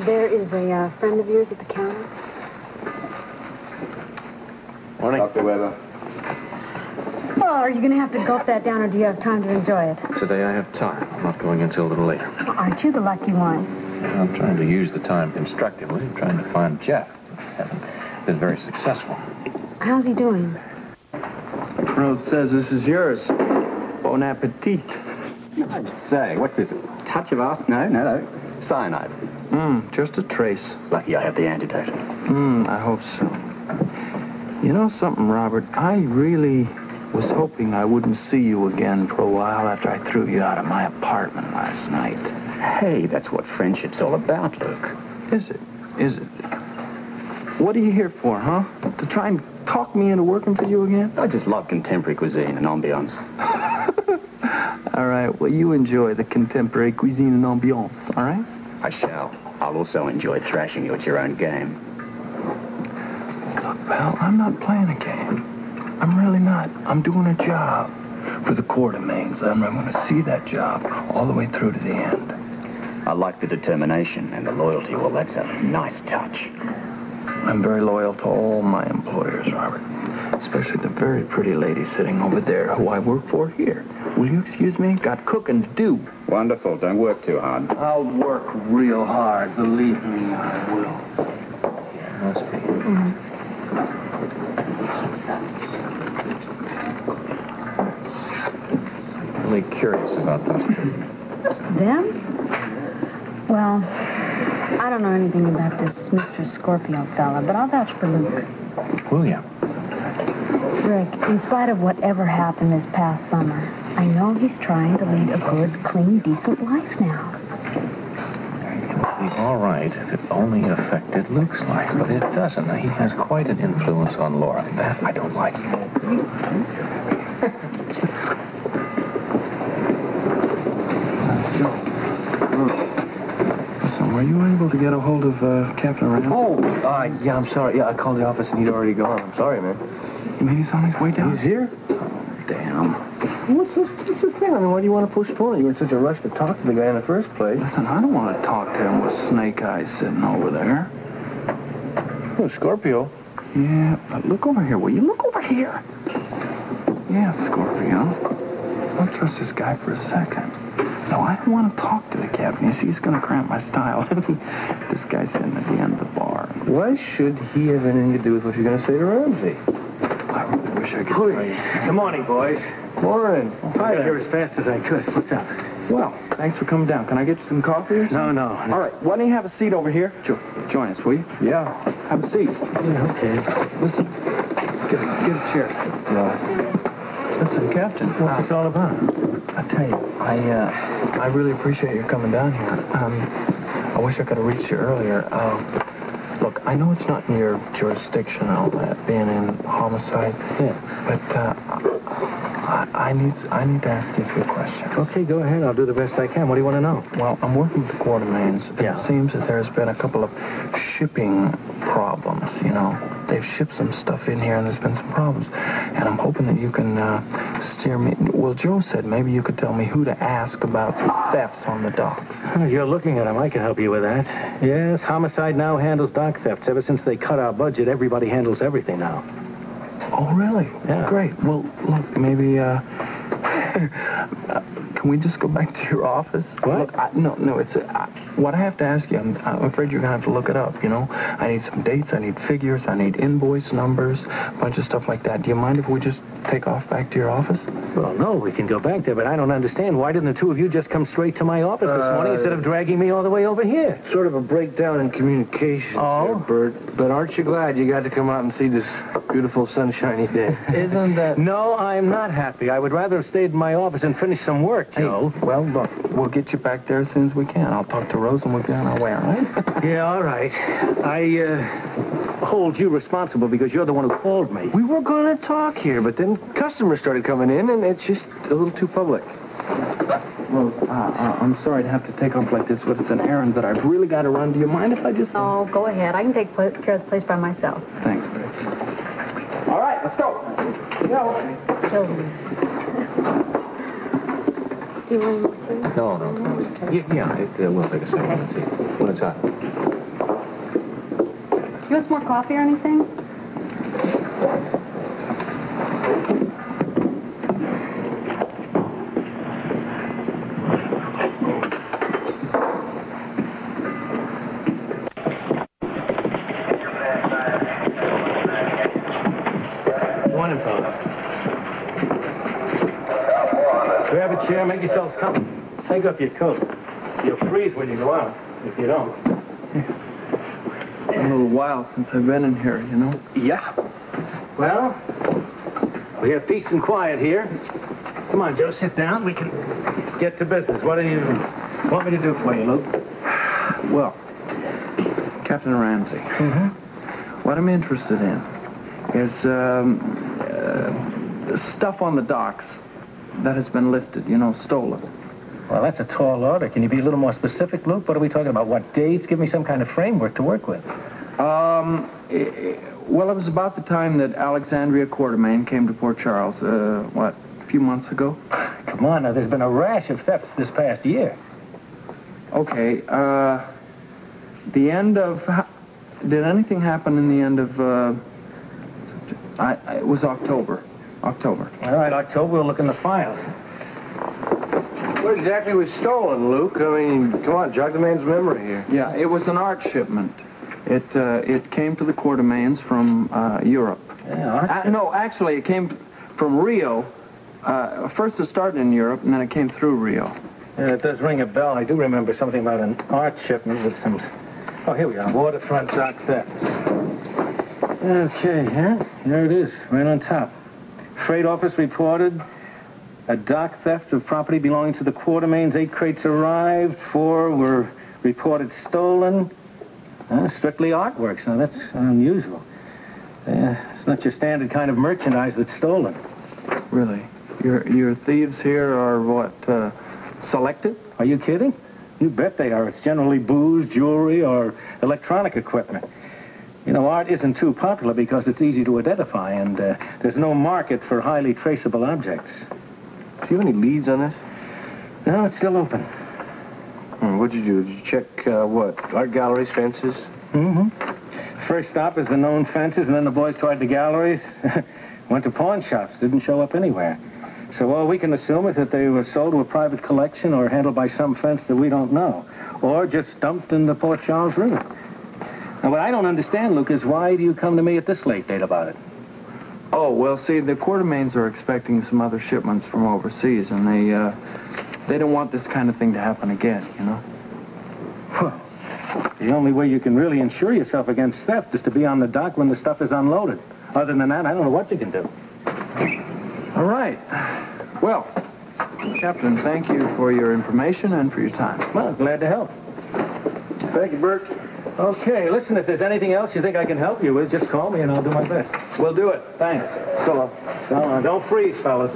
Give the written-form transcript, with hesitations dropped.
There is a friend of yours at the counter. Morning. Dr. Weber. Well, are you going to have to gulp that down, or do you have time to enjoy it? Today I have time. I'm not going until a little later. Well, aren't you the lucky one? I'm trying to use the time constructively. I'm trying to find Jeff. I haven't been very successful. How's he doing? Rose says this is yours. Bon appetit. I'd say, what's this? Touch of arsenic? No. Cyanide. Just a trace. Lucky I have the antidote. I hope so. You know something, Robert? I really was hoping I wouldn't see you again for a while after I threw you out of my apartment last night. Hey, that's what friendship's all about, Luke. Is it? Is it? What are you here for, huh? To try and talk me into working for you again? I just love contemporary cuisine and ambiance. All right, well, you enjoy the contemporary cuisine and ambiance, all right? I shall. I'll also enjoy thrashing you at your own game. Look, pal, I'm not playing a game. I'm really not. I'm doing a job for the Quartermains, and I'm going to see that job all the way through to the end. I like the determination and the loyalty. Well, that's a nice touch. I'm very loyal to all my employers, Robert. Especially the very pretty lady sitting over there who I work for here. Will you excuse me? Got cooking to do. Wonderful. Don't work too hard. I'll work real hard. Believe me, I will. Must be. Really curious about those two. Them? Well, I don't know anything about this Mr. Scorpio fella, but I'll vouch for Luke. Will you? Rick, in spite of whatever happened this past summer, I know he's trying to lead a good, clean, decent life now. It would be all right if it only affected Luke's life, but it doesn't. He has quite an influence on Laura, and that I don't like. Listen, were you able to get a hold of Captain Rand? Yeah, I'm sorry. Yeah, I called the office and he'd already gone. I'm sorry, man. You mean he's on his way down? He's here? Damn. What's the thing? I mean, why do you want to postpone it? You were in such a rush to talk to the guy in the first place. Listen, I don't want to talk to him with Snake Eyes sitting over there. Oh, Scorpio. Yeah, but look over here. Will you look over here? Yeah, Scorpio. Don't trust this guy for a second. No, I don't want to talk to the captain. You see, he's going to cramp my style. This guy's sitting at the end of the bar. Why should he have anything to do with what you're going to say to Ramsey? I really wish I could tell you. Good morning, boys. Warren. I got here as fast as I could. What's up? Well, thanks for coming down. Can I get you some coffee or something? No. All right, why don't you have a seat over here? Join us, will you? Yeah. Have a seat. Yeah, okay. Listen, get a chair. Listen, Captain. What's this all about? I tell you, I really appreciate you coming down here. I wish I could have reached you earlier. Look, I know it's not in your jurisdiction, all that, being in homicide. Yeah. But I need to ask you a few questions. Okay, go ahead. I'll do the best I can. What do you want to know? Well, I'm working with the Quartermains. Yeah. It seems that there's been a couple of shipping problems, you know. They've shipped some stuff in here, and there's been some problems. And I'm hoping that you can steer me... Well, Joe said maybe you could tell me who to ask about some thefts on the docks. You're looking at him. I can help you with that. Yes, Homicide now handles dock thefts. Ever since they cut our budget, everybody handles everything now. Oh, really? Yeah. Great. Well, look, maybe... can we just go back to your office? What? Look, no, it's... what I have to ask you, I'm afraid you're going to have to look it up, you know? I need some dates, I need figures, I need invoice numbers, a bunch of stuff like that. Do you mind if we just take off back to your office? Well, no, we can go back there, but I don't understand. Why didn't the two of you just come straight to my office this morning instead of dragging me all the way over here? Sort of a breakdown in communication, Oh? there, Bert. But aren't you glad you got to come out and see this beautiful sunshiny day? Isn't that... No, I'm not happy. I would rather have stayed in my office and finished some work, Joe. Hey, well, look, we'll get you back there as soon as we can. I'll talk to Rose and we'll be on our way, all right? Yeah, all right. I hold you responsible because you're the one who called me. We were going to talk here, but then customers started coming in, and it's just a little too public. Rose, I'm sorry to have to take off like this, but it's an errand that I've really got to run. Do you mind if I just... Oh, go ahead. I can take care of the place by myself. Thanks, babe. All right, let's go. Kills me. Do you want more tea? No, it's not. Yeah, it will take a second. Let's see. When it's hot. You want some more coffee or anything? Morning, fellas. Grab a chair, make yourselves comfortable. Take off your coat. You'll freeze when you go out, if you don't. It's been a little while since I've been in here, you know? Yeah. Well, we have peace and quiet here. Come on, Joe, sit down. We can get to business. What do you want me to do for you, Luke? Well, Captain Ramsey, what I'm interested in is stuff on the docks that has been lifted, you know, stolen. Well, that's a tall order. Can you be a little more specific, Luke? What are we talking about? What dates? Give me some kind of framework to work with. Well, it was about the time that Alexandria Quartermain came to Port Charles, a few months ago? Come on, now, there's been a rash of thefts this past year. Okay, the end of... Did anything happen in the end of... it was October. October. All right, October, we'll look in the files. What exactly was stolen, Luke? I mean, come on, jog the man's memory here. Yeah, it was an art shipment. It came to the Quartermains from Europe. Yeah, No, actually, it came from Rio. First it started in Europe, and then it came through Rio. Yeah, it does ring a bell. I do remember something about an art shipment with some... Oh, here we are, waterfront dock thefts. Okay, huh? There it is, right on top. Freight office reported a dock theft of property belonging to the Quartermains. 8 crates arrived. 4 were reported stolen. Strictly artworks. Now, that's unusual. It's not your standard kind of merchandise that's stolen. Really? Your thieves here are what, selected? Are you kidding? You bet they are. It's generally booze, jewelry, or electronic equipment. You know, art isn't too popular because it's easy to identify, and there's no market for highly traceable objects. Do you have any leads on this? No, it's still open. What'd you do? Did you check, art galleries, fences? First stop is the known fences, and then the boys tried the galleries. Went to pawn shops, didn't show up anywhere. So all we can assume is that they were sold to a private collection or handled by some fence that we don't know. Or just dumped in the Port Charles River. Now, what I don't understand, Luke, is why do you come to me at this late date about it? Oh, well, see, the Quartermains are expecting some other shipments from overseas, and they don't want this kind of thing to happen again, you know? Well, the only way you can really insure yourself against theft is to be on the dock when the stuff is unloaded. Other than that, I don't know what you can do. All right. Well, Captain, thank you for your information and for your time. Well, glad to help. Thank you, Bert. Okay, listen, if there's anything else you think I can help you with, just call me and I'll do my best. We'll do it. Thanks. So long. So long. Don't freeze, fellas.